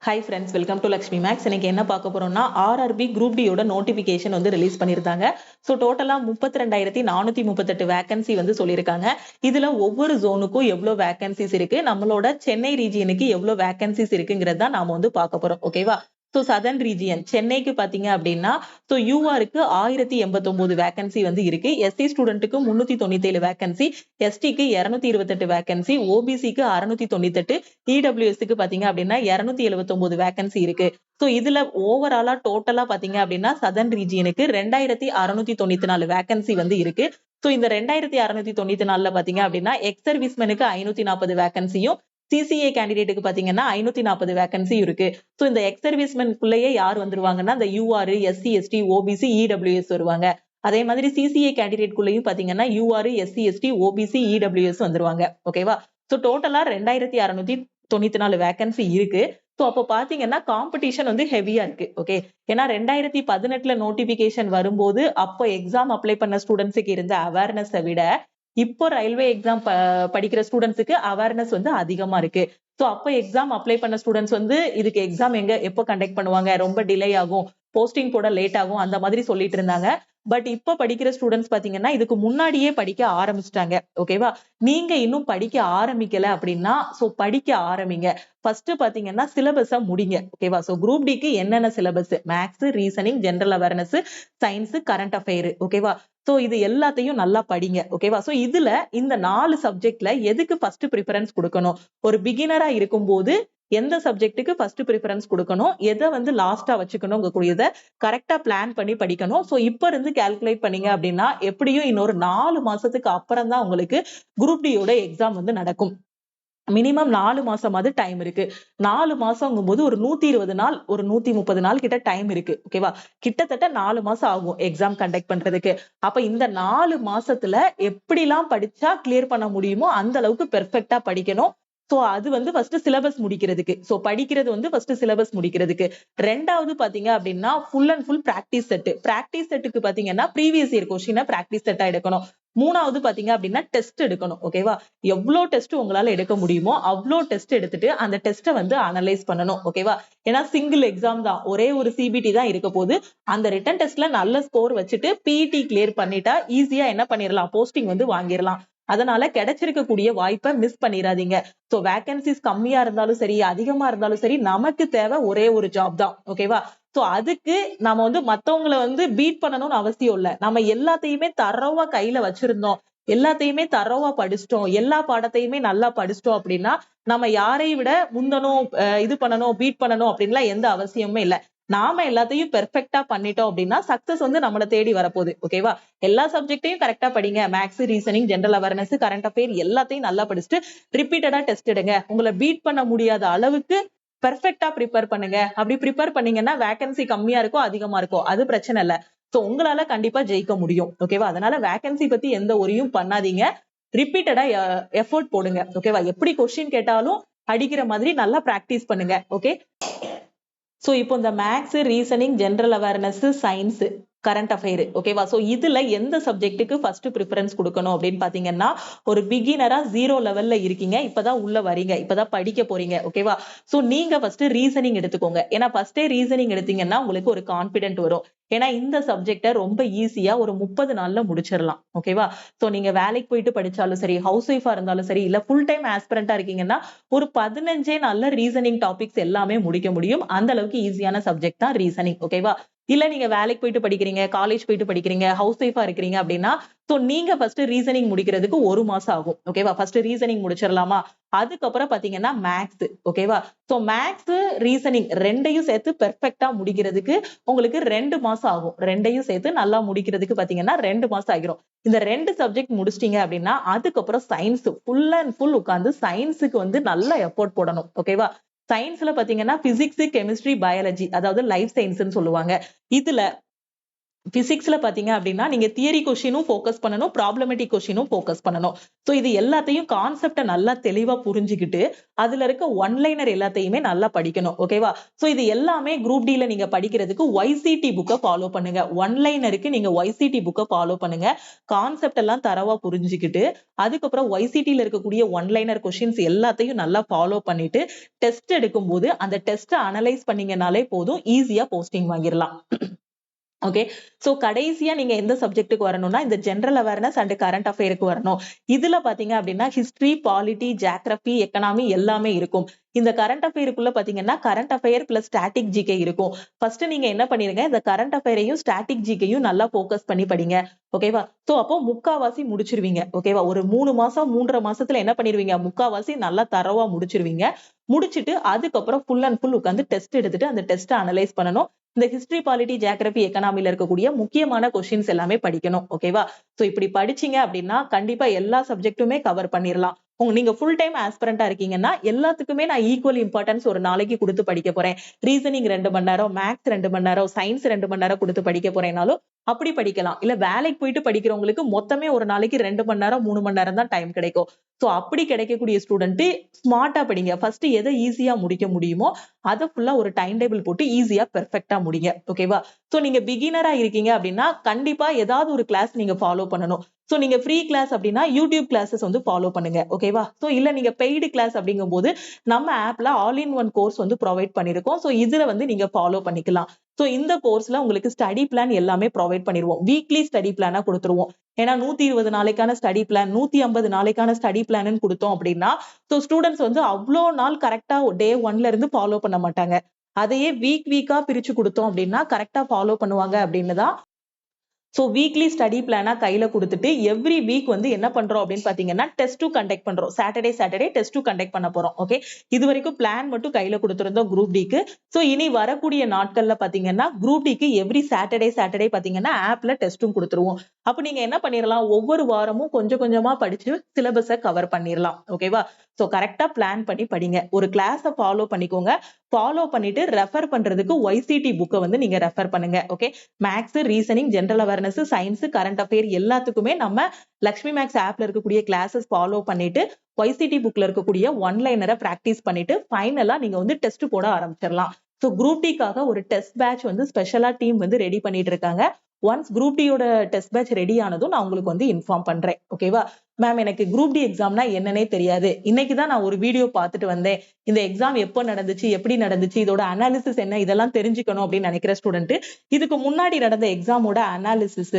Hi friends, welcome to Lakshmi Max. இன்னைக்கு என்ன பார்க்க போறோம்னா RRB Group D யோட நோட்டிபிகேஷன் வந்து ரிலீஸ் பண்ணிருந்தாங்க. ஸோ டோட்டலா 32,438 வேகன்சி வந்து சொல்லியிருக்காங்க. இதுல ஒவ்வொரு ஜோனுக்கும் எவ்வளவு வேகன்சிஸ் இருக்கு, நம்மளோட சென்னை ரீஜியனுக்கு எவ்வளவு வேகன்சிஸ் இருக்குங்கிறது தான் நாம வந்து பார்க்க போறோம். ஓகேவா? ஸோ சதர்ன் ரீஜியன் சென்னைக்கு பாத்தீங்க அப்படின்னா ஸோ யூஆருக்கு 1089 வேகன்சி வந்து இருக்கு. எஸ்சி ஸ்டூடெண்ட்டுக்கு 397 வேகன்சி, எஸ்டிக்கு 228 வேகன்சி, ஓபிசிக்கு 698, இடபிள்யூஎஸ்க்கு பாத்தீங்க அப்படின்னா 279 வேகன்சி இருக்கு. ஸோ இதுல ஓவராலா டோட்டலா பாத்தீங்க அப்படின்னா சதர்ன் ரீஜியனுக்கு 2694 வேகன்சி வந்து இருக்கு. ஸோ இந்த 2694ல பாத்தீங்க அப்படின்னா எக்ஸ் சர்வீஸ்மேனுக்கு 540 வேகன்சியும், சிசிஏ கேண்டிடேட்டுக்கு பாத்தீங்கன்னா 540 வேகன்சி இருக்கு. சோ இந்த எக்ஸ் சர்வீஸ்மென்குள்ளேயே யார் வந்துருவாங்கன்னா இந்த UR, SC, ST, OBC, EWS வருவாங்க. அதே மாதிரி சிசிஏ கேண்டிடேட் குள்ளேயும் பாத்தீங்கன்னா UR, SC, ST, OBC, EWS வந்துருவாங்க. ஓகேவா? சோ டோட்டலா 2694 வேகன்சி இருக்கு. சோ அப்ப பாத்தீங்கன்னா காம்படிஷன் வந்து ஹெவியா இருக்கு. ஓகே, ஏன்னா 2018ல நோட்டிபிகேஷன் வரும்போது அப்போ எக்ஸாம் அப்ளை பண்ண ஸ்டூடெண்ட்ஸுக்கு இருந்த அவேர்னஸை விட இப்போ ரயில்வே எக்ஸாம் படிக்கிற ஸ்டூடெண்ட்ஸுக்கு அவேர்னஸ் வந்து அதிகமா இருக்கு. ஸோ அப்போ எக்ஸாம் அப்ளை பண்ண ஸ்டூடெண்ட்ஸ் வந்து இதுக்கு எக்ஸாம் எப்போ கண்டக்ட் பண்ணுவாங்க, ரொம்ப டிலே ஆகும், போஸ்டிங் போட லேட் ஆகும், அந்த மாதிரி சொல்லிட்டு இருந்தாங்க. பட் இப்போ படிக்கிற ஸ்டூடெண்ட்ஸ் பாத்தீங்கன்னா இதுக்கு முன்னாடியே படிக்க ஆரம்பிச்சிட்டாங்க. ஓகேவா? நீங்க இன்னும் படிக்க ஆரம்பிக்கல அப்படின்னா சோ படிக்க ஆரம்பிங்க. ஃபர்ஸ்ட் பாத்தீங்கன்னா சிலபஸ முடிங்க. ஓகேவா? சோ குரூப் டிக்கு என்னென்ன syllabus, maths, reasoning, general awareness, science, current affair. ஓகேவா? சோ இது எல்லாத்தையும் நல்லா படிங்க. ஓகேவா? சோ இதுல இந்த 4 சப்ஜெக்ட்ல எதுக்கு ஃபர்ஸ்ட் ப்ரிஃபரன்ஸ் கொடுக்கணும், ஒரு பிகினரா இருக்கும்போது எந்த சப்ஜெக்ட்டுக்கு ஃபர்ஸ்ட் ப்ரிஃபரன்ஸ் கொடுக்கணும், எதை வந்து லாஸ்டா வச்சுக்கணும் கூடியதை கரெக்டா பிளான் பண்ணி படிக்கணும். சோ இப்ப இருந்து கால்குலேட் பண்ணீங்க அப்படின்னா எப்படியும் இன்னொரு 4 மாசத்துக்கு அப்புறம் தான் உங்களுக்கு குரூப் டியோட எக்ஸாம் வந்து நடக்கும். மினிமம் 4 மாசமாவது டைம் இருக்கு. 4 மாசங்கும் போது ஒரு 120 நாள், ஒரு 130 நாள் கிட்ட டைம் இருக்கு. ஓகேவா? கிட்டத்தட்ட 4 மாசம் ஆகும் எக்ஸாம் கண்டக்ட் பண்றதுக்கு. அப்ப இந்த 4 மாசத்துல எப்படிலாம் படிச்சா கிளியர் பண்ண முடியுமோ அந்த அளவுக்கு பெர்ஃபெக்ட்டா படிக்கணும். சோ அது வந்து ஃபர்ஸ்ட் சிலபஸ் முடிக்கிறதுக்கு. சோ படிக்கிறது வந்து ஃபர்ஸ்ட் சிலபஸ் முடிக்கிறதுக்கு. ரெண்டாவது பாத்தீங்க அப்படின்னா full and full practice set. Practice செட்டுக்கு பாத்தீங்கன்னா ப்ரீவியஸ் இயர் கொஸ்டினை பிராக்டிஸ் செட்டா எடுக்கணும். மூணாவது பாத்தீங்க அப்படின்னா டெஸ்ட் எடுக்கணும். ஓகேவா? எவ்வளவு டெஸ்ட் உங்களால எடுக்க முடியுமோ அவ்வளோ டெஸ்ட் எடுத்துட்டு அந்த டெஸ்ட்டை வந்து அனலைஸ் பண்ணணும். ஓகேவா? ஏன்னா சிங்கிள் எக்ஸாம் தான், ஒரே ஒரு சிபிடி தான் இருக்க போது. அந்த ரிட்டன் டெஸ்ட்ல நல்ல ஸ்கோர் வச்சுட்டு பிஇடி கிளியர் பண்ணிட்டா ஈஸியா என்ன பண்ணிடலாம், போஸ்டிங் வந்து வாங்கிடலாம். அதனால கிடைச்சிருக்கக்கூடிய வாய்ப்பை மிஸ் பண்ணிடாதீங்க. சோ வேகன்சிஸ் கம்மியா இருந்தாலும் சரி, அதிகமா இருந்தாலும் சரி, நமக்கு தேவை ஒரே ஒரு ஜாப் தான். ஓகேவா? சோ அதுக்கு நாம வந்து மத்தவங்களை வந்து பீட் பண்ணணும்னு அவசியம் இல்ல. நம்ம எல்லாத்தையுமே தரவா கையில வச்சிருந்தோம், எல்லாத்தையுமே தரவா படிச்சிட்டோம், எல்லா பாடத்தையுமே நல்லா படிச்சிட்டோம் அப்படின்னா நம்ம யாரையும் விட முந்தணும், இது பண்ணணும், பீட் பண்ணணும் அப்படின்லாம் எந்த அவசியமுமே இல்ல. நாம எல்லாத்தையும் பெர்ஃபெக்ட்டா பண்ணிட்டோம் அப்படின்னா சக்சஸ் வந்து நம்மளை தேடி வரப்போகுது. ஓகேவா? எல்லா சப்ஜெக்டையும் கரெக்டா படிங்க. Maths, reasoning, general awareness, current affair எல்லாத்தையும் நல்லா படிச்சுட்டு ரிப்பீட்டடா டெஸ்ட் எடுங்க. உங்களை பீட் பண்ண முடியாத அளவுக்கு பெர்ஃபெக்ட்டா ப்ரிப்பேர் பண்ணுங்க. அப்படி ப்ரிப்பேர் பண்ணீங்கன்னா வேகன்சி கம்மியா இருக்கோ அதிகமா இருக்கோ அது பிரச்சனை இல்ல. சோ உங்களால கண்டிப்பா ஜெயிக்க முடியும். ஓகேவா? அதனால வேகன்சி பத்தி எந்த ஒரியும் பண்ணாதீங்க. ரிப்பீட்டடா எஃபோர்ட் போடுங்க. ஓகேவா? எப்படி கொஸ்டின் கேட்டாலும் அடிக்கிற மாதிரி நல்லா பிராக்டிஸ் பண்ணுங்க. ஓகே, சோ இப்போ இந்த maths, reasoning, general awareness, science, current affair. ஓகேவா? சோ இதுல எந்த சப்ஜெக்ட்டுக்கு ஃபர்ஸ்ட் ப்ரிஃபரன்ஸ் கொடுக்கணும் அப்படின்னு பாத்தீங்கன்னா ஒரு பிகினரா 0 லெவல்ல இருக்கீங்க, இப்பதான் உள்ள வரீங்க, இப்பதான் படிக்க போறீங்க. ஓகேவா? சோ நீங்க ஃபர்ஸ்ட் ரீசனிங் எடுத்துக்கோங்க. ஏன்னா ஃபர்ஸ்டே ரீசனிங் எடுத்தீங்கன்னா உங்களுக்கு ஒரு கான்பிடென்ட் வரும். ஏன்னா இந்த சப்ஜெக்ட ரொம்ப ஈஸியா ஒரு 30 நாள்ல முடிச்சிடலாம். ஓகேவா? சோ நீங்க வேலைக்கு போயிட்டு படிச்சாலும் சரி, ஹவுஸ் ஒய்ஃபா இருந்தாலும் சரி, இல்ல ஃபுல் டைம் ஆஸ்பிரண்டா இருக்கீங்கன்னா ஒரு 15 நாள்ல ரீசனிங் டாபிக்ஸ் எல்லாமே முடிக்க முடியும். அந்த அளவுக்கு ஈஸியான சப்ஜெக்ட் தான் ரீசனிங். ஓகேவா? இல்ல நீங்க வேலைக்கு போயிட்டு படிக்கிறீங்க, காலேஜ் போயிட்டு படிக்கிறீங்க, ஹவுஸ் ஒய்ஃபா இருக்கிறீங்க அப்படின்னா சோ நீங்க ஃபர்ஸ்ட் ரீசனிங் முடிக்கிறதுக்கு 1 மாசம் ஆகும். ஓகேவா? ஃபர்ஸ்ட் ரீசனிங் முடிச்சிடலாமா? அதுக்கப்புறம் பாத்தீங்கன்னா மேக்ஸ். ஓகேவா? சோ மேக்ஸ், ரீசனிங் ரெண்டையும் சேர்த்து பெர்ஃபெக்ட்டா முடிக்கிறதுக்கு உங்களுக்கு 2 மாசம் ஆகும். ரெண்டையும் சேர்த்து நல்லா முடிக்கிறதுக்கு பாத்தீங்கன்னா 2 மாசம் ஆகிரும். இந்த 2 சப்ஜெக்ட் முடிச்சிட்டீங்க அப்படின்னா அதுக்கப்புறம் சயின்ஸ் ஃபுல் அண்ட் ஃபுல் உட்கார்ந்து சயின்ஸுக்கு வந்து நல்ல எஃபோர்ட் போடணும். ஓகேவா? சயின்ஸ்ல பாத்தீங்கன்னா பிசிக்ஸ், கெமிஸ்ட்ரி, பயாலஜி, அதாவது லைஃப் சயின்ஸ்னு சொல்லுவாங்க. இதுல பிசிக்ஸ்ல பாத்தீங்க அப்படின்னா நீங்க தியரி கொஸ்டினும் ஃபோக்கஸ் பண்ணணும், ப்ராப்ளமேட்டிக் கொஸ்டினும் ஃபோக்கஸ் பண்ணணும். ஸோ இது எல்லாத்தையும் கான்செப்டை நல்லா தெளிவா புரிஞ்சுக்கிட்டு அதுல இருக்க ஒன்லைனர் எல்லாத்தையுமே நல்லா படிக்கணும். ஓகேவா? ஸோ இது எல்லாமே குரூப் டில நீங்க படிக்கிறதுக்கு YCT புக்கை ஃபாலோ பண்ணுங்க. ஒன்லைனருக்கு நீங்க YCT புக்கை ஃபாலோ பண்ணுங்க. கான்செப்ட் எல்லாம் தரவா புரிஞ்சுக்கிட்டு அதுக்கப்புறம் YCTல இருக்கக்கூடிய ஒன்லைனர் கொஸ்டின்ஸ் எல்லாத்தையும் நல்லா ஃபாலோ பண்ணிட்டு டெஸ்ட் எடுக்கும்போது அந்த டெஸ்ட்டை அனலைஸ் பண்ணீங்கனாலே போதும், ஈஸியா போஸ்டிங் வாங்கிடலாம். ஓகே. சோ கடைசியா நீங்க எந்த சப்ஜெக்ட்டுக்கு வரணும்னா இந்த ஜெனரல் அவேர்னஸ் அண்ட் கரண்ட் அஃபேருக்கு வரணும். இதுல பாத்தீங்க அப்படின்னா ஹிஸ்டரி, பாலிட்டி, ஜியோகிராபி, எக்கனாமி எல்லாமே இருக்கும். இந்த கரண்ட் அஃபேருக்குள்ள பாத்தீங்கன்னா current affair plus static GK இருக்கும். ஃபர்ஸ்ட் நீங்க என்ன பண்ணிருங்க, இந்த கரண்ட் அஃபேரையும் ஸ்டாட்டிக் ஜிகேயும் நல்லா ஃபோக்கஸ் பண்ணி படிங்க. ஓகேவா? சோ அப்போ முக்காவாசி முடிச்சிருவீங்க. ஓகேவா? ஒரு 3 மாசம் 3.5 மாசத்துல என்ன பண்ணிருவீங்க, முக்காவாசி நல்லா தரவா முடிச்சிருவீங்க. முடிச்சிட்டு அதுக்கப்புறம் ஃபுல் அண்ட் ஃபுல் உட்காந்து டெஸ்ட் எடுத்துட்டு அந்த டெஸ்ட்டை அனலைஸ் பண்ணணும். இந்த ஹிஸ்டரி, பாலிட்டி, ஜியோகிராபி, எக்கனாமில இருக்கக்கூடிய முக்கியமான கொஸ்டின்ஸ் எல்லாமே படிக்கணும். ஓகேவா? சோ இப்படி படிச்சீங்க அப்படின்னா கண்டிப்பா எல்லா சப்ஜெக்ட்டுமே கவர் பண்ணிரலாம். நீங்க ஃபுல் டைம் ஆஸ்பிரண்டா இருக்கீங்கன்னா எல்லாத்துக்குமே நான் ஈக்குவல் இம்பார்ட்டன்ஸ் ஒரு நாளைக்கு கொடுத்து படிக்க போறேன். ரீசனிங் 2 மணி நேரம், மேத்ஸ் 2 மணி நேரம், சயின்ஸ் 2 மணி நேரம் கொடுத்து படிக்க போறேனாலும் அப்படி படிக்கலாம். இல்ல வேலைக்கு போயிட்டு படிக்கிறவங்களுக்கு மொத்தமே ஒரு நாளைக்கு 2 மணி நேரம் 3 மணி நேரம் தான் டைம் கிடைக்கும். சோ அப்படி கிடைக்கக்கூடிய ஸ்டூடெண்ட் ஸ்மார்ட்டா படிங்க. ஃபர்ஸ்ட் எதை ஈஸியா முடிக்க முடியுமோ அதை ஃபுல்லா ஒரு டைம் டேபிள் போட்டு ஈஸியா பெர்ஃபெக்ட்டா முடிங்க. ஓகேவா? சோ நீங்க பிகினரா இருக்கீங்க அப்படின்னா கண்டிப்பா ஏதாவது ஒரு கிளாஸ் நீங்க ஃபாலோ பண்ணணும். சோ நீங்க ஃப்ரீ கிளாஸ் அப்படின்னா யூடியூப் கிளாஸஸ் வந்து ஃபாலோ பண்ணுங்க. ஓகேவா? சோ இல்ல நீங்க பெய்டு கிளாஸ் அப்படிங்கும் போது நம்ம ஆப்ல ஆல் இன் ஒன் கோர்ஸ் வந்து ப்ரொவைட் பண்ணிருக்கோம். சோ இதுல வந்து நீங்க ஃபாலோ பண்ணிக்கலாம். சோ இந்த கோர்ஸ்ல உங்களுக்கு ஸ்டடி பிளான் எல்லாமே ப்ரொவைட் பண்ணிடுவோம். வீக்லி ஸ்டடி பிளானா கொடுத்துருவோம். ஏன்னா 120 நாளைக்கான ஸ்டடி பிளான், 150 நாளைக்கான ஸ்டடி பிளான் கொடுத்தோம் அப்படின்னா சோ ஸ்டூடெண்ட்ஸ் வந்து அவ்வளோ நாள் கரெக்டா டே 1ல இருந்து ஃபாலோ பண்ண மாட்டாங்க. அதையே வீக்கா பிரிச்சு கொடுத்தோம் அப்படின்னா கரெக்டா ஃபாலோ பண்ணுவாங்க அப்படின்னு தான். சோ வீக்லி ஸ்டடி பிளானா கையில கொடுத்துட்டு எவ்ரி வீக் வந்து என்ன பண்றோம் அப்படின்னு பாத்தீங்கன்னா டெஸ்ட் கண்டக்ட் பண்றோம். சாட்டர்டே டெஸ்ட் கண்டக்ட் பண்ண போறோம். ஓகே. இது வரைக்கும் பிளான் மட்டும் கையில கொடுத்திருந்தோம் குரூப் டிக்கு. சோ இனி வரக்கூடிய நாட்கள்ல பாத்தீங்கன்னா குரூப் டிக்கு எவ்ரி சாட்டர்டே பாத்தீங்கன்னா ஆப்ல டெஸ்டும் கொடுத்துருவோம். அப்ப நீங்க என்ன பண்ணிரலாம், ஒவ்வொரு வாரமும் கொஞ்சம் கொஞ்சமா படிச்சு சிலபஸை கவர் பண்ணிரலாம். ஓகேவா? சோ கரெக்டா பிளான் பண்ணி படிங்க. ஒரு கிளாஸை ஃபாலோ பண்ணிக்கோங்க. ஃபாலோ பண்ணிட்டு ரெஃபர் பண்றதுக்கு YCT புக்கை வந்து நீங்க ரெஃபர் பண்ணுங்க. Okay. Maths, reasoning, general awareness, science, current affair எல்லாத்துக்குமே நம்ம லக்ஷ்மி மேக்ஸ் ஆப்ல இருக்கக்கூடிய கிளாஸஸ் ஃபாலோ பண்ணிட்டு YCT புக்ல இருக்கக்கூடிய ஒன்லைனரை பிராக்டிஸ் பண்ணிட்டு ஃபைனலா நீங்க வந்து டெஸ்ட் போட ஆரம்பிச்சிடலாம். சோ குரூப் டிக்காக ஒரு டெஸ்ட் பேட்ச் வந்து ஸ்பெஷலா டீம் வந்து ரெடி பண்ணிட்டு இருக்காங்க. ஒன்ஸ் குரூப் டியோட டெஸ்ட் பேட்ச் ரெடி ஆனதும் நான் உங்களுக்கு வந்து இன்ஃபார்ம் பண்றேன். ஓகேவா? மேம் எனக்கு குரூப் டி எக்ஸாம்னா என்னன்னே தெரியாது. இன்னைக்குதான் நான் ஒரு வீடியோ பார்த்துட்டு வந்தேன். இந்த எக்ஸாம் எப்போ நடந்துச்சு, எப்படி நடந்துச்சு, இதோட அனாலிசிஸ் என்ன, இதெல்லாம் தெரிஞ்சுக்கணும் அப்படின்னு நினைக்கிற ஸ்டூடெண்ட் இதுக்கு முன்னாடி நடந்த எக்ஸாமோட அனாலிசிஸ்,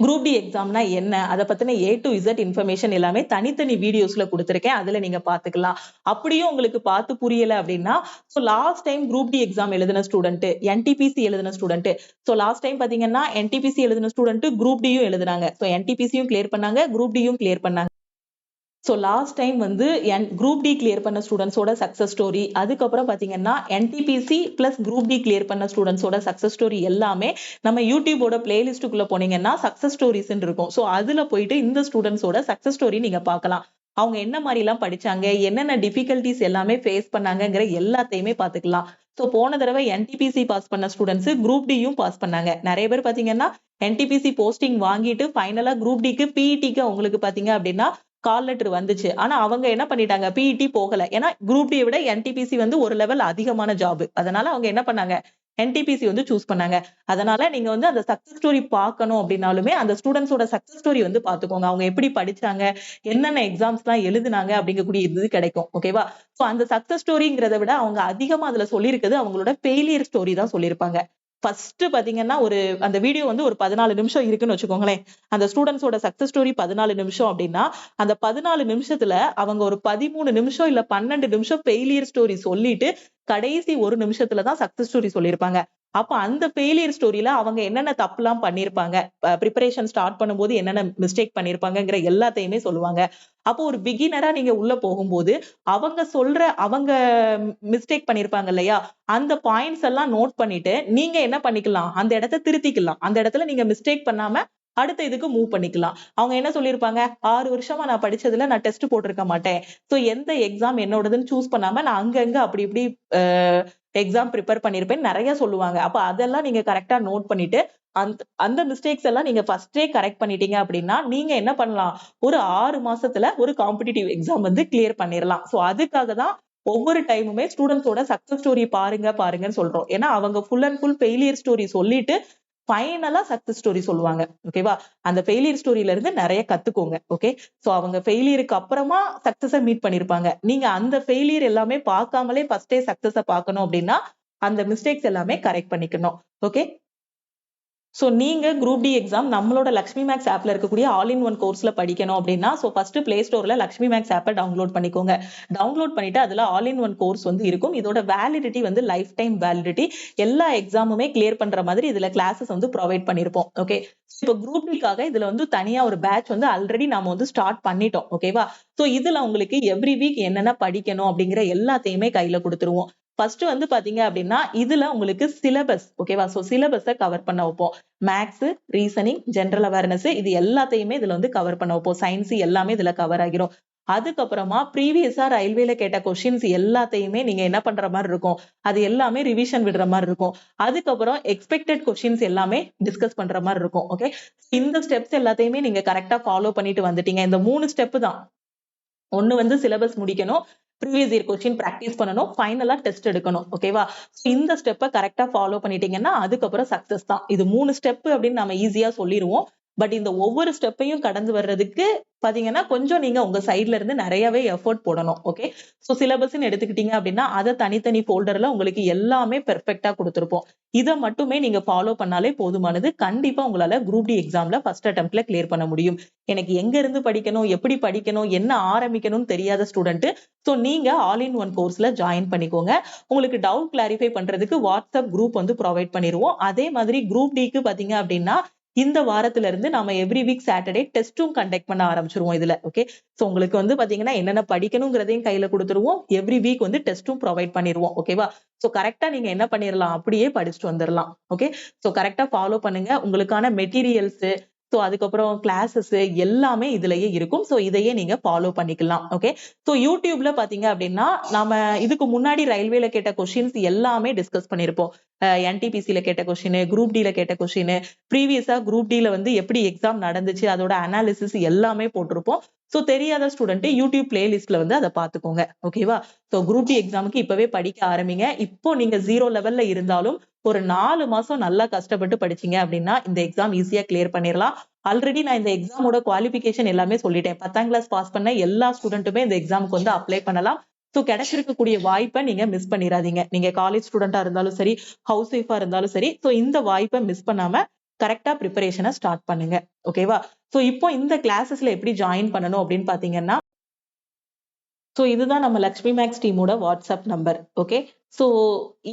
குரூப் டி எக்ஸாம்னா என்ன, அதை பத்தின A to Z இன்ஃபர்மேஷன் எல்லாமே தனித்தனி வீடியோஸ்ல கொடுத்திருக்கேன். அதுல நீங்க பாத்துக்கலாம். அப்படியும் உங்களுக்கு பார்த்து புரியல அப்படின்னா so last time group D exam எழுதின ஸ்டூடெண்ட், NTPC எழுதின ஸ்டூடெண்ட், சோ லாஸ்ட் டைம் பாத்தீங்கன்னா NTPC எழுதின ஸ்டூடெண்ட் குரூப் டியும் எழுதுனாங்க. சோ NTPCயும் கிளியர் பண்ணாங்க, குரூப் டியும் கிளியர் பண்ணாங்க. சோ லாஸ்ட் டைம் வந்து குரூப் டி கிளியர் பண்ண ஸ்டூடெண்ட்ஸோட சக்சஸ் ஸ்டோரி, அதுக்கப்புறம் பாத்தீங்கன்னா NTPC plus group D clear பண்ண ஸ்டூடெண்ட்ஸோட சக்சஸ் ஸ்டோரி எல்லாமே நம்ம யூடியூபோட பிளேலிஸ்டுக்குள்ள போனீங்கன்னா சக்சஸ் ஸ்டோரிஸ் இருக்கும். சோ அதுல போயிட்டு இந்த ஸ்டூடெண்ட்ஸோட சக்சஸ் ஸ்டோரி நீங்க பார்க்கலாம். அவங்க என்ன மாதிரி எல்லாம் படிச்சாங்க, என்னென்ன டிஃபிகல்டிஸ் எல்லாமே ஃபேஸ் பண்ணாங்கங்கிற எல்லாத்தையுமே பாத்துக்கலாம். சோ போன தடவை NTPC பாஸ் பண்ண ஸ்டூடெண்ட்ஸ் குரூப் டியும் பாஸ் பண்ணாங்க. நிறைய பேர் பாத்தீங்கன்னா NTPC போஸ்டிங் வாங்கிட்டு ஃபைனலா குரூப் டிக்கு PETக்கு அவங்களுக்கு பாத்தீங்க அப்படின்னா கால் லெட்டர் வந்துச்சு. ஆனா அவங்க என்ன பண்ணிட்டாங்க, PET போகல. ஏன்னா குரூப் டி விட NTPC வந்து ஒரு லெவல் அதிகமான ஜாப். அதனால அவங்க என்ன பண்ணாங்க, NTPC வந்து சூஸ் பண்ணாங்க. அதனால நீங்க வந்து அந்த சக்சஸ் ஸ்டோரி பார்க்கணும் அப்படின்னாலுமே அந்த ஸ்டூடெண்ட்ஸோட சக்சஸ் ஸ்டோரி வந்து பாத்துக்கோங்க. அவங்க எப்படி படிச்சாங்க, என்னென்ன எக்ஸாம்ஸ் எல்லாம் எழுதுனாங்க அப்படிங்கக்கூடிய இது கிடைக்கும். ஓகேவா? சோ அந்த சக்சஸ் ஸ்டோரிங்கிறத விட அவங்க அதிகமா அதுல சொல்லியிருக்கிறது அவங்களோட ஃபெயிலியர் ஸ்டோரி தான் சொல்லியிருப்பாங்க. ஃபர்ஸ்ட் பாத்தீங்கன்னா அந்த வீடியோ வந்து ஒரு 14 நிமிஷம் இருக்குன்னு வச்சுக்கோங்களேன். அந்த ஸ்டூடெண்ட்ஸோட சக்சஸ் ஸ்டோரி 14 நிமிஷம் அப்படின்னா அந்த 14 நிமிஷத்துல அவங்க ஒரு 13 நிமிஷம் இல்ல 12 நிமிஷம் ஃபெயிலியர் ஸ்டோரி சொல்லிட்டு கடைசி ஒரு நிமிஷத்துலதான் சக்சஸ் ஸ்டோரி சொல்லியிருப்பாங்க. அப்ப அந்த ஃபெயிலியர் ஸ்டோரியில அவங்க என்னென்ன தப்புலாம் பண்ணிருப்பாங்க, ப்ரிப்பரேஷன் ஸ்டார்ட் பண்ணும்போது என்னென்ன மிஸ்டேக் பண்ணிருப்பாங்கங்கிற எல்லாத்தையுமே சொல்லுவாங்க. அப்போ ஒரு பிகினரா நீங்க உள்ள போகும்போது அவங்க மிஸ்டேக் பண்ணிருப்பாங்க இல்லையா, அந்த பாயிண்ட்ஸ் எல்லாம் நோட் பண்ணிட்டு நீங்க என்ன பண்ணிக்கலாம், அந்த இடத்தை திருத்திக்கலாம். அந்த இடத்துல நீங்க மிஸ்டேக் பண்ணாம அடுத்த இதுக்கு மூவ் பண்ணிக்கலாம். அவங்க என்ன சொல்லியிருப்பாங்க, 6 வருஷமா நான் படிச்சதுல நான் டெஸ்ட் போட்டிருக்க மாட்டேன். சோ எந்த எக்ஸாம் என்னோடதுன்னு சூஸ் பண்ணாம நான் அங்கங்க அப்படி இப்படி எக்ஸாம் ப்ரிப்பேர் பண்ணிருப்பேன் நிறைய சொல்லுவாங்க. அப்ப அதெல்லாம் நீங்க கரெக்டா நோட் பண்ணிட்டு அந்த அந்த மிஸ்டேக்ஸ் எல்லாம் நீங்க ஃபர்ஸ்டே கரெக்ட் பண்ணிட்டீங்க அப்படின்னா நீங்க என்ன பண்ணலாம், ஒரு 6 மாசத்துல ஒரு காம்படிட்டிவ் எக்ஸாம் வந்து கிளியர் பண்ணிடலாம். சோ அதுக்காக தான் ஒவ்வொரு டைமுமே ஸ்டூடெண்ட்ஸோட சக்சஸ் ஸ்டோரி பாருங்கன்னு சொல்றோம். ஏன்னா அவங்க full and full failure story சொல்லிட்டு ஃபைனலா சக்சஸ் ஸ்டோரி சொல்லுவாங்க. ஓகேவா? அந்த ஃபெயிலியர் ஸ்டோரியில இருந்து நிறைய கத்துக்கோங்க. ஓகே. சோ அவங்க ஃபெயிலியருக்கு அப்புறமா சக்சஸ மீட் பண்ணிருப்பாங்க. நீங்க அந்த ஃபெயிலியர் எல்லாமே பார்க்காமலே ஃபர்ஸ்டே சக்சஸ பார்க்கணும் அப்படின்னா அந்த மிஸ்டேக்ஸ் எல்லாமே கரெக்ட் பண்ணிக்கணும். ஓகே. சோ நீங்க குரூப் டி எக்ஸாம் நம்மளோட லக்ஷ்மி மேக்ஸ் ஆப்ல இருக்கக்கூடிய ஆல் இன் ஒன் கோர்ஸ்ல படிக்கணும் அப்படின்னா சோ ஃபர்ஸ்ட் பிளே ஸ்டோர்ல லக்ஷ்மி மேக்ஸ் ஆப்பை டவுன்லோட் பண்ணிக்கோங்க. டவுன்லோட் பண்ணிட்டு அதுல ஆல் இன் ஒன் கோர்ஸ் வந்து இருக்கும். இதோட வேலிடிட்டி வந்து லைஃப் டைம் வேலிடிட்டி. எல்லா எக்ஸாமுமே கிளியர் பண்ற மாதிரி இதுல கிளாஸஸ் வந்து ப்ரொவைட் பண்ணிருப்போம். ஓகே. இப்போ குரூப் டிக்காக இதுல வந்து தனியா ஒரு பேட்ச் வந்து ஆல்ரெடி நாம வந்து ஸ்டார்ட் பண்ணிட்டோம். ஓகேவா? சோ இதுல உங்களுக்கு எவ்ரி வீக் என்னென்ன படிக்கணும் அப்படிங்கிற எல்லாத்தையுமே கையில கொடுத்துருவோம். ஃபர்ஸ்ட் வந்து பாத்தீங்க அப்படின்னா இதுல உங்களுக்கு சிலபஸ் ஓகேவா? சோ சிலபஸை கவர் பண்ண வைப்போம். மேக்ஸ், ரீசனிங், ஜெனரல் அவேர்னஸ் இது எல்லாத்தையுமே இதுல வந்து கவர் பண்ண வைப்போம். சயின்ஸ் எல்லாமே இதுல கவர் ஆகிரும். அதுக்கப்புறமா ப்ரீவியஸா ரயில்வேல கேட்ட கொஸ்டின்ஸ் எல்லாத்தையுமே நீங்க என்ன பண்ற மாதிரி இருக்கும், அது எல்லாமே ரிவிஷன் விடுற மாதிரி இருக்கும். அதுக்கப்புறம் எக்ஸ்பெக்டட் கொஸ்டின்ஸ் எல்லாமே டிஸ்கஸ் பண்ற மாதிரி இருக்கும். ஓகே. இந்த ஸ்டெப்ஸ் எல்லாத்தையுமே நீங்க கரெக்டா ஃபாலோ பண்ணிட்டு வந்துட்டீங்க. இந்த 3 ஸ்டெப் தான். ஒண்ணு வந்து சிலபஸ் முடிக்கணும், ப்ரீவியஸ் இயர் கொஸ்டின் பிராக்டிஸ் பண்ணணும், ஃபைனலா டெஸ்ட் எடுக்கணும். ஓகேவா? இந்த ஸ்டெப்பை கரெக்டா ஃபாலோ பண்ணிட்டீங்கன்னா அதுக்கப்புறம் சக்சஸ் தான். இது 3 ஸ்டெப் அப்படின்னு நம்ம ஈஸியா சொல்லிடுவோம். பட் இந்த ஒவ்வொரு ஸ்டெப்பையும் கடந்து வர்றதுக்கு பாத்தீங்கன்னா கொஞ்சம் நீங்க உங்க சைட்ல இருந்து நிறையவே எஃபோர்ட் போடணும். ஓகே. சோ சிலபஸ்ன்னு எடுத்துக்கிட்டீங்க அப்படின்னா அதை தனித்தனி ஃபோல்டர்ல உங்களுக்கு எல்லாமே பெர்ஃபெக்ட்டா கொடுத்திருப்போம். இதை மட்டுமே நீங்க ஃபாலோ பண்ணாலே போதுமானது. கண்டிப்பா உங்களால குரூப் டி எக்ஸாம்ல ஃபர்ஸ்ட் அட்டெம்ப்ட்ல கிளியர் பண்ண முடியும். எனக்கு எங்க இருந்து படிக்கணும், எப்படி படிக்கணும், என்ன ஆரம்பிக்கணும்னு தெரியாத ஸ்டூடெண்ட் சோ நீங்க ஆல் இன் ஒன் கோர்ஸ்ல ஜாயின் பண்ணிக்கோங்க. உங்களுக்கு டவுட் கிளாரிஃபை பண்றதுக்கு வாட்ஸ்அப் குரூப் வந்து ப்ரொவைட் பண்ணிடுவோம். அதே மாதிரி குரூப் டிக்கு பாத்தீங்க அப்படின்னா இந்த வாரத்துல இருந்து நாம எவ்ரி வீக் சாட்டர்டே டெஸ்டும் கண்டக்ட் பண்ண ஆரம்பிச்சிருவோம் இதுல. ஓகே. சோ உங்களுக்கு வந்து பாத்தீங்கன்னா என்னென்ன படிக்கணுங்கிறதையும் கையில கொடுத்துருவோம். எவ்ரி வீக் வந்து டெஸ்டும் ப்ரொவைட் பண்ணிடுவோம். ஓகேவா? சோ கரெக்டா நீங்க என்ன பண்ணிடலாம், அப்படியே படிச்சுட்டு வந்துடலாம். ஓகே. சோ கரெக்டா ஃபாலோ பண்ணுங்க. உங்களுக்கான மெட்டீரியல்ஸ் சோ அதுக்கப்புறம் கிளாஸஸ் எல்லாமே இதுலயே இருக்கும். சோ இதையே நீங்க ஃபாலோ பண்ணிக்கலாம். ஓகே. சோ யூடியூப்ல பாத்தீங்க அப்படின்னா நாம இதுக்கு முன்னாடி ரயில்வேல கேட்ட கொஸ்டின்ஸ் எல்லாமே டிஸ்கஸ் பண்ணிருப்போம். என்டிபிசில கேட்ட கொஸ்டின், குரூப் டில கேட்ட கொஸ்டின், ப்ரீவியஸா குரூப் டில வந்து எப்படி எக்ஸாம் நடந்துச்சு அதோட அனாலிசிஸ் எல்லாமே போட்டிருப்போம். சோ தெரியாத ஸ்டூடெண்ட் யூடியூப் பிளேலிஸ்ட்ல வந்து அதை பாத்துக்கோங்க. ஓகேவா? சோ குரூப் டி எக்ஸாமுக்கு இப்பவே படிக்க ஆரம்பிங்க. இப்போ நீங்க 0 லெவல்ல இருந்தாலும் ஒரு 4 மாசம் நல்லா கஷ்டப்பட்டு படிச்சீங்க அப்படின்னா இந்த எக்ஸாம் ஈஸியா கிளியர் பண்ணிடலாம். ஆல்ரெடி நான் இந்த எக்ஸாமோட குவாலிபிகேஷன் எல்லாமே சொல்லிட்டேன். 10ஆம் கிளாஸ் பாஸ் பண்ண எல்லா ஸ்டூடெண்ட்டுமே இந்த எக்ஸாமுக்கு வந்து அப்ளை பண்ணலாம். சோ கிடைச்சிருக்கக்கூடிய வாய்ப்பை நீங்க மிஸ் பண்ணிடாதீங்க. நீங்க காலேஜ் ஸ்டூடெண்டா இருந்தாலும் சரி, ஹவுஸ் ஒய்ஃபா இருந்தாலும் சரி, சோ இந்த வாய்ப்பை மிஸ் பண்ணாம கரெக்டா ப்ரிப்பரேஷனை ஸ்டார்ட் பண்ணுங்க. ஓகேவா? சோ இப்போ இந்த கிளாஸஸ்ல எப்படி ஜாயின் பண்ணணும் அப்படின்னு பாத்தீங்கன்னா சோ இதுதான் நம்ம லக்ஷ்மி மேக்ஸ் டீமோட வாட்ஸ்அப் நம்பர். ஓகே. சோ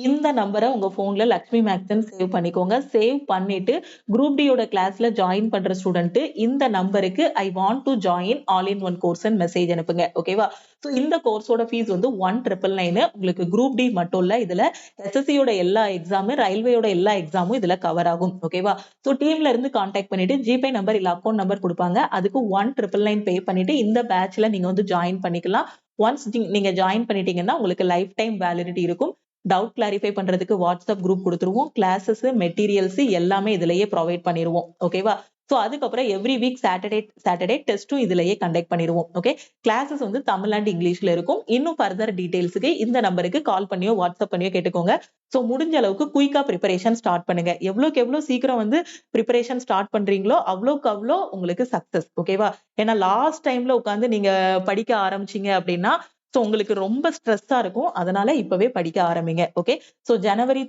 இந்த நம்பரை உங்க போன்ல லக்ஷ்மி மேக்ஸ்ன்னு சேவ் பண்ணிக்கோங்க. சேவ் பண்ணிட்டு குரூப் டியோட கிளாஸ்ல ஜாயின் பண்ற ஸ்டூடெண்ட் இந்த நம்பருக்கு I want to join all in one course message அனுப்புங்க. ஓகேவா? சோ இந்த கோர்ஸோட ஃபீஸ் வந்து 1999. உங்களுக்கு குரூப் டி மட்டும் இல்ல, இதுல எஸ்எஸ்சியோட எல்லா எக்ஸாமு, ரயில்வேயோட எல்லா எக்ஸாமும் இதுல கவர் ஆகும். ஓகேவா? சோ டீம்ல இருந்து கான்டாக்ட் பண்ணிட்டு ஜிபே நம்பர் இல்ல அக்கௌண்ட் நம்பர் கொடுப்பாங்க. அதுக்கு 1999 பே பண்ணிட்டு இந்த பேட்ச்ல நீங்க வந்து ஜாயின் பண்ணிக்கலாம். ஒன்ஸ் நீங்க ஜாயின் பண்ணிட்டீங்கன்னா உங்களுக்கு லைஃப் டைம் வேலிடிட்டி இருக்கும். டவுட் கிளாரிஃபை பண்றதுக்கு வாட்ஸ்அப் குரூப் கொடுத்துருவோம். கிளாஸஸ், மெட்டீரியல்ஸ் எல்லாமே இதுலயே ப்ரொவைட் பண்ணிடுவோம். ஓகேவா? சோ அதுக்கப்புறம் எவ்ரி வீக் சாட்டர்டே டெஸ்டும் இதுலயே கண்டக்ட் பண்ணிடுவோம். ஓகே. கிளாஸஸ் வந்து தமிழ் அண்ட் இங்கிலீஷ்ல இருக்கும். இன்னும் ஃபர்தர் டீடைல்ஸுக்கு இந்த நம்பருக்கு கால் பண்ணியோ வாட்ஸ்அப் பண்ணியோ கேட்டுக்கோங்க. சோ முடிஞ்ச அளவுக்கு குயிக்கா ப்ரிப்பரேஷன் ஸ்டார்ட் பண்ணுங்க. எவ்வளவுக்கு எவ்வளவு சீக்கிரம் வந்து ப்ரிப்பரேஷன் ஸ்டார்ட் பண்றீங்களோ அவ்வளவுக்கு அவ்வளோ உங்களுக்கு சக்சஸ். ஓகேவா? ஏன்னா லாஸ்ட் டைம்ல உட்காந்து நீங்க படிக்க ஆரம்பிச்சீங்க அப்படின்னா சோ உங்களுக்கு ரொம்ப ஸ்ட்ரெஸ்ஸா இருக்கும். அதனால இப்பவே படிக்க ஆரம்பிங்க. ஓகே. சோ ஜனவரி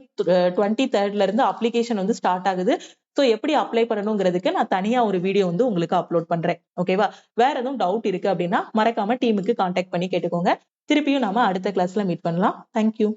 23rd இருந்து அப்ளிகேஷன் வந்து ஸ்டார்ட் ஆகுது. சோ எப்படி அப்ளை பண்ணணுங்கிறதுக்கு நான் தனியா ஒரு வீடியோ வந்து உங்களுக்கு அப்லோட் பண்றேன். ஓகேவா? வேற எதுவும் டவுட் இருக்கு அப்படின்னா மறக்காம டீமுக்கு கான்டாக்ட் பண்ணி கேட்டுக்கோங்க. திருப்பியும் நாம அடுத்த கிளாஸ்ல மீட் பண்ணலாம். தேங்க்யூ.